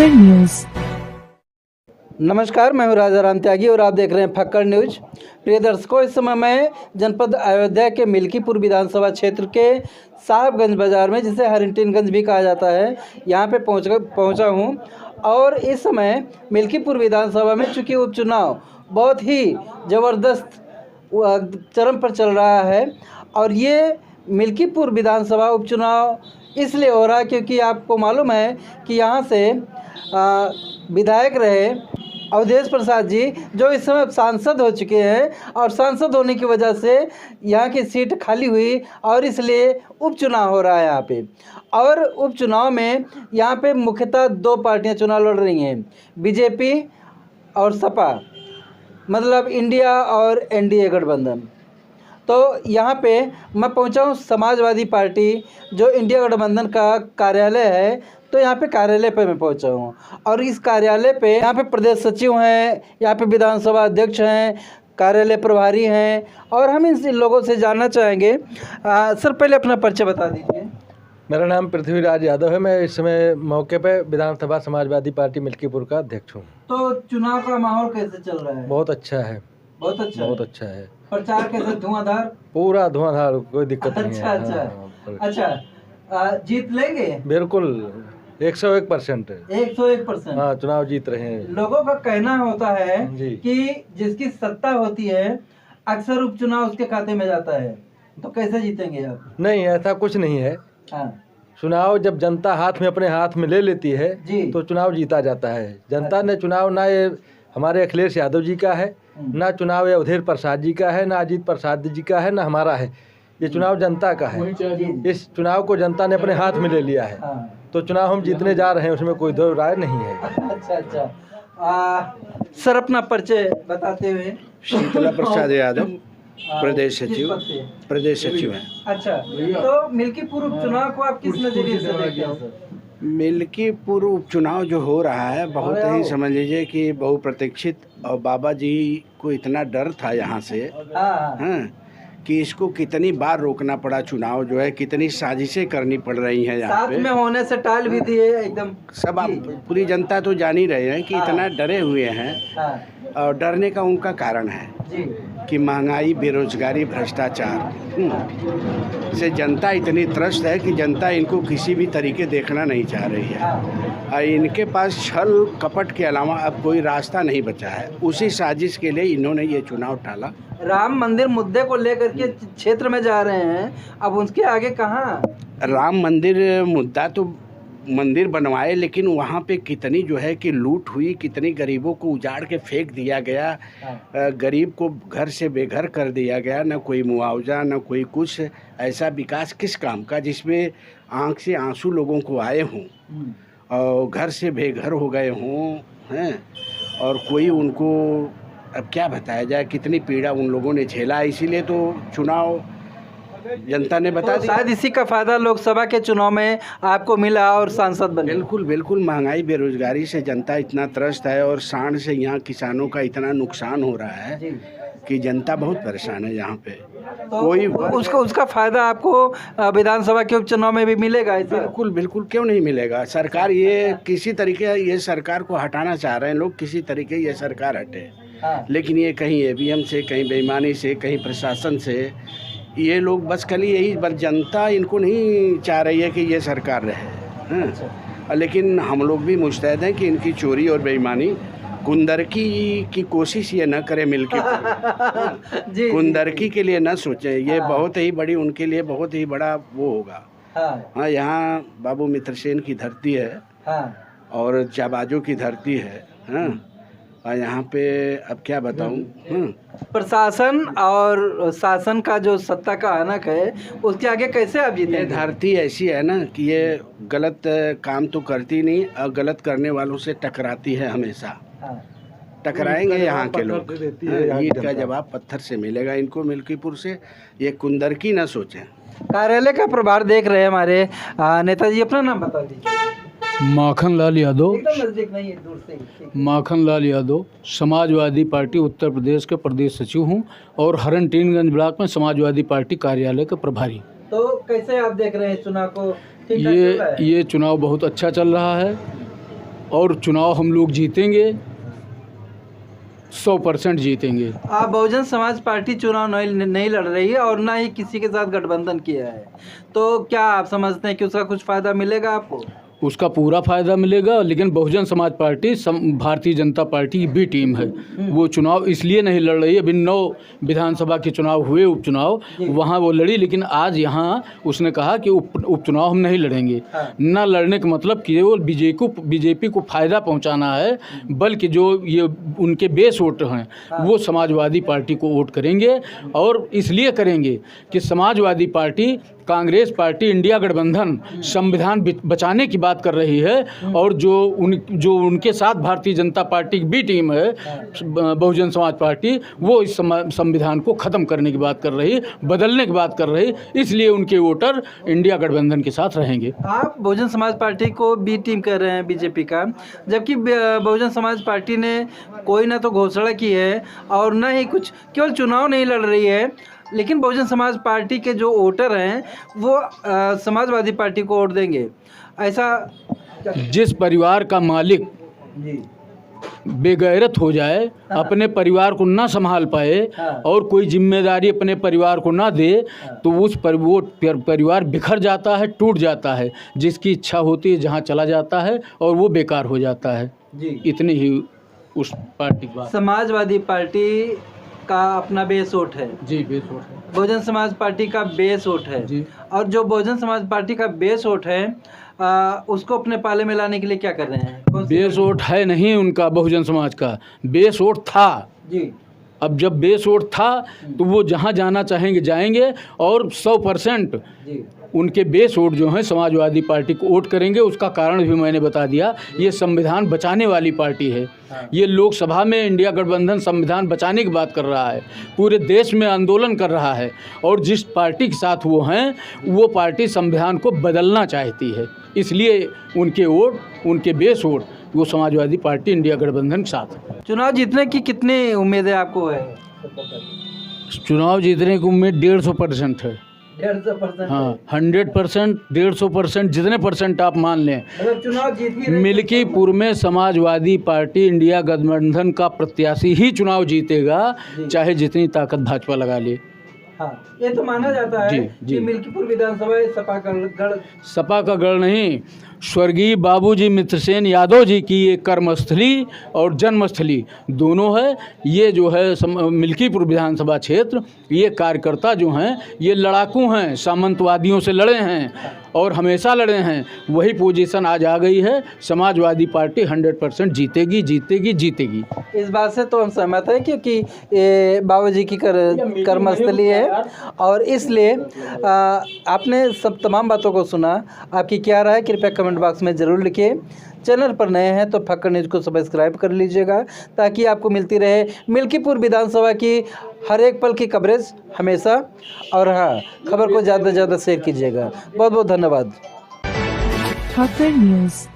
फक्कड़ news. नमस्कार, मैं हूं राजा राम त्यागी और आप देख रहे हैं फक्कड़ न्यूज। प्रिय दर्शकों, इस समय मैं जनपद अयोध्या के मिल्कीपुर विधानसभा क्षेत्र के साहबगंज बाजार में, जिसे हरिंटिनगंज भी कहा जाता है, यहाँ पे पहुँचा हूँ। और इस समय मिल्कीपुर विधानसभा में चूँकि उपचुनाव बहुत ही ज़बरदस्त चरम पर चल रहा है, और ये मिल्कीपुर विधानसभा उपचुनाव इसलिए हो रहा है क्योंकि आपको मालूम है कि यहाँ से विधायक रहे अवधेश प्रसाद जी, जो इस समय सांसद हो चुके हैं, और सांसद होने की वजह से यहाँ की सीट खाली हुई और इसलिए उपचुनाव हो रहा है यहाँ पे। और उपचुनाव में यहाँ पे मुख्यतः दो पार्टियाँ चुनाव लड़ रही हैं, बीजेपी और सपा, मतलब इंडिया और एनडीए गठबंधन। तो यहाँ पे मैं पहुँचा हूँ समाजवादी पार्टी, जो इंडिया गठबंधन का कार्यालय है, तो यहाँ पे कार्यालय पे मैं पहुँचा हूँ। और इस कार्यालय पे यहाँ पे प्रदेश सचिव हैं, यहाँ पे विधानसभा अध्यक्ष हैं, कार्यालय प्रभारी हैं, और हम इन लोगों से जानना चाहेंगे। सर, पहले अपना परिचय बता दीजिए। मेरा नाम पृथ्वीराज यादव है। मैं इस समय मौके पे विधानसभा समाजवादी पार्टी मिल्कीपुर का अध्यक्ष हूँ। तो चुनाव का माहौल कैसे चल रहा है? बहुत अच्छा है। बहुत अच्छा, बहुत अच्छा है। प्रचार कैसे? धुआंधार? पूरा धुआंधार, कोई दिक्कत नहीं है। अच्छा, जीत लेंगे? बिल्कुल 101%। 101%? हाँ, चुनाव जीत रहे हैं। लोगों का कहना होता है जी कि जिसकी सत्ता होती है अक्सर उपचुनाव उसके खाते में जाता है, तो कैसे जीतेंगे आप? नहीं, ऐसा कुछ नहीं है। हाँ। चुनाव जब जनता अपने हाथ में ले लेती है तो चुनाव जीता जाता है। जनता ने चुनाव ना ये हमारे अखिलेश यादव जी का है, ना चुनाव ये अवधेश प्रसाद जी का है, ना अजीत प्रसाद जी का है, ना हमारा है। ये चुनाव जनता का है। इस चुनाव को जनता ने अपने हाथ में ले लिया है। तो चुनाव हम जीतने जा रहे हैं, उसमें कोई दो राय नहीं है। अच्छा। सर, अपना परिचय बताते हुए। शीतला प्रसाद यादव, प्रदेश सचिव हैं। अच्छा, तो मिल्कीपुर उपचुनाव को आप किस नजरिए से देखते हैं सर? मिल्कीपुर उपचुनाव जो हो रहा है, बहुत ही समझ लीजिए कि बहुप्रतीक्षित, और बाबा जी को इतना डर था यहाँ से हाँ कि इसको कितनी बार रोकना पड़ा। चुनाव जो है कितनी साजिशें करनी पड़ रही हैं यहाँ पे। साथ में होने से टाल भी दिए एकदम। सब आप पूरी जनता तो जान ही रहे हैं कि इतना डरे हुए हैं। और डरने का उनका कारण है कि महंगाई, बेरोजगारी, भ्रष्टाचार से जनता इतनी त्रस्त है कि जनता इनको किसी भी तरीके देखना नहीं चाह रही है। और इनके पास छल कपट के अलावा अब कोई रास्ता नहीं बचा है। उसी साजिश के लिए इन्होंने ये चुनाव टाला। राम मंदिर मुद्दे को लेकर के क्षेत्र में जा रहे हैं, अब उसके आगे कहाँ? राम मंदिर मुद्दा तो मंदिर बनवाए, लेकिन वहाँ पे कितनी जो है कि लूट हुई, कितनी गरीबों को उजाड़ के फेंक दिया गया, गरीब को घर से बेघर कर दिया गया, न कोई मुआवजा न कोई कुछ। ऐसा विकास किस काम का जिसमें आंख से आंसू लोगों को आए हों और घर से बेघर हो गए हों हैं, और कोई उनको अब क्या बताया जाए कितनी पीड़ा उन लोगों ने झेला। इसीलिए तो चुनाव जनता ने बता दिया। शायद इसी का फायदा लोकसभा के चुनाव में आपको मिला और सांसद बने। बिल्कुल महंगाई, बेरोजगारी से जनता इतना त्रस्त है, और सांड से यहाँ किसानों का इतना नुकसान हो रहा है कि जनता बहुत परेशान है यहाँ पे। तो कोई उसका फायदा आपको विधानसभा के उपचुनाव में भी मिलेगा? बिल्कुल क्यों नहीं मिलेगा। सरकार ये किसी तरीके ये सरकार को हटाना चाह रहे हैं लोग, किसी तरीके ये सरकार हटे। लेकिन ये कहीं ईवीएम से, कहीं बेईमानी से, कहीं प्रशासन से, ये लोग बस खाली यही, बस जनता इनको नहीं चाह रही है कि ये सरकार रहे। लेकिन हम लोग भी मुस्तैद हैं कि इनकी चोरी और बेईमानी, कुंदरकी की कोशिश ये न करे मिलके कुंदरकी के लिए न सोचें। ये बहुत ही बड़ी उनके लिए बहुत ही बड़ा वो होगा। हाँ, यहाँ बाबू मित्रसेन की धरती है और जाबाजों की धरती है। हाँ, और यहाँ पे अब क्या बताऊँ। प्रशासन और शासन का जो सत्ता का आनक है, उसके आगे कैसे आप जीते? ये धरती ऐसी है ना कि ये गलत काम तो करती नहीं, और गलत करने वालों से टकराती है हमेशा। टकराएंगे यहाँ के लोग। ईंट का जवाब पत्थर से मिलेगा इनको मिल्कीपुर से। ये कुंदरकी ना सोचें। कार्यालय का प्रभार देख रहे हैं हमारे नेताजी, अपना नाम बता दीजिए। माखनलाल यादव। एकदम नजदीक नहीं, दूर से। माखनलाल यादव, समाजवादी पार्टी उत्तर प्रदेश के प्रदेश सचिव हूँ और हरिंटिनगंज ब्लॉक में समाजवादी पार्टी कार्यालय के प्रभारी। तो कैसे आप देख रहे हैं चुनाव को? ठीक ठाक चल रहा है? ये चुनाव बहुत अच्छा चल रहा है। और चुनाव हम लोग जीतेंगे, 100% जीतेंगे। आप बहुजन समाज पार्टी चुनाव नहीं लड़ रही है और ना ही किसी के साथ गठबंधन किया है, तो क्या आप समझते हैं कि उसका कुछ फ़ायदा मिलेगा आपको? उसका पूरा फ़ायदा मिलेगा, लेकिन बहुजन समाज पार्टी भारतीय जनता पार्टी की बी टीम है। वो चुनाव इसलिए नहीं लड़ रही है। अभी 9 विधानसभा के चुनाव हुए, उपचुनाव, वहाँ वो लड़ी, लेकिन आज यहाँ उसने कहा कि उपचुनाव हम नहीं लड़ेंगे। ना लड़ने का मतलब केवल बीजेपी को फ़ायदा पहुँचाना है, बल्कि जो ये उनके बेस वोट हैं वो समाजवादी पार्टी को वोट करेंगे। और इसलिए करेंगे कि Samajwadi party, Congress party, India गठबंधन संविधान बचाने की बात कर रही है, और जो उनके साथ भारतीय जनता पार्टी की बी टीम है, बहुजन समाज पार्टी, वो इस संविधान को ख़त्म करने की बात कर रही, बदलने की बात कर रही। इसलिए उनके वोटर इंडिया गठबंधन के साथ रहेंगे। आप बहुजन समाज पार्टी को बी टीम कर रहे हैं बीजेपी का, जबकि बहुजन समाज पार्टी ने कोई ना तो घोषणा की है और न ही कुछ, केवल चुनाव नहीं लड़ रही है, लेकिन बहुजन समाज पार्टी के जो वोटर हैं वो समाजवादी पार्टी को वोट देंगे। ऐसा जिस परिवार का मालिक बेगैरत हो जाए, अपने परिवार को ना संभाल पाए और कोई जिम्मेदारी अपने परिवार को ना दे, तो वो परिवार बिखर जाता है, टूट जाता है। जिसकी इच्छा होती है जहाँ चला जाता है और वो बेकार हो जाता है जी। इतनी ही उस पार्टी की बात। समाजवादी पार्टी का अपना बेस वोट है जी, बेस वोट है। बहुजन समाज पार्टी का बेस वोट है जी। और जो बहुजन समाज पार्टी का बेस वोट है उसको अपने पाले में लाने के लिए क्या कर रहे हैं? बेस वोट है नहीं उनका, बहुजन समाज का बेस वोट था जी। अब जब बेस वोट था तो वो जहाँ जाना चाहेंगे जाएंगे, और 100% उनके बेस वोट जो हैं समाजवादी पार्टी को वोट करेंगे। उसका कारण भी मैंने बता दिया, ये संविधान बचाने वाली पार्टी है। ये लोकसभा में इंडिया गठबंधन संविधान बचाने की बात कर रहा है, पूरे देश में आंदोलन कर रहा है, और जिस पार्टी के साथ वो हैं वो पार्टी संविधान को बदलना चाहती है। इसलिए उनके वोट, उनके बेस वोट वो समाजवादी पार्टी इंडिया गठबंधन के साथ। चुनाव जीतने की कितनी उम्मीद है आपको? है चुनाव जीतने की उम्मीद 150% है। 150%? हाँ, 100%, 150%, जितने परसेंट आप मान लें। चुनाव जीत ही मिल्कीपुर में समाजवादी पार्टी इंडिया गठबंधन का प्रत्याशी ही चुनाव जीतेगा, चाहे जितनी ताकत भाजपा लगा ले। हाँ, ये तो माना जाता है कि मिल्कीपुर विधानसभा सपा का गढ़ नहीं, स्वर्गीय बाबूजी मित्रसेन यादव जी की ये कर्मस्थली और जन्मस्थली दोनों है। ये जो है मिल्कीपुर विधानसभा क्षेत्र, ये कार्यकर्ता जो हैं ये लड़ाकू हैं, सामंतवादियों से लड़े हैं और हमेशा लड़े हैं। वही पोजीशन आज आ गई है। समाजवादी पार्टी 100% जीतेगी, जीतेगी, जीतेगी। इस बात से तो हम सहमत हैं, क्योंकि ये बाबूजी की कर्मस्थली है और इसलिए आपने सब तमाम बातों को सुना। आपकी क्या राय कृपया कमेंट बॉक्स में ज़रूर लिखिए। चैनल पर नए हैं तो फक्कड़ न्यूज़ को सब्सक्राइब कर लीजिएगा, ताकि आपको मिलती रहे मिल्कीपुर विधानसभा की हर एक पल की कवरेज हमेशा। और हाँ, खबर को ज़्यादा से ज़्यादा शेयर कीजिएगा। बहुत बहुत धन्यवाद। फक्कड़ न्यूज़।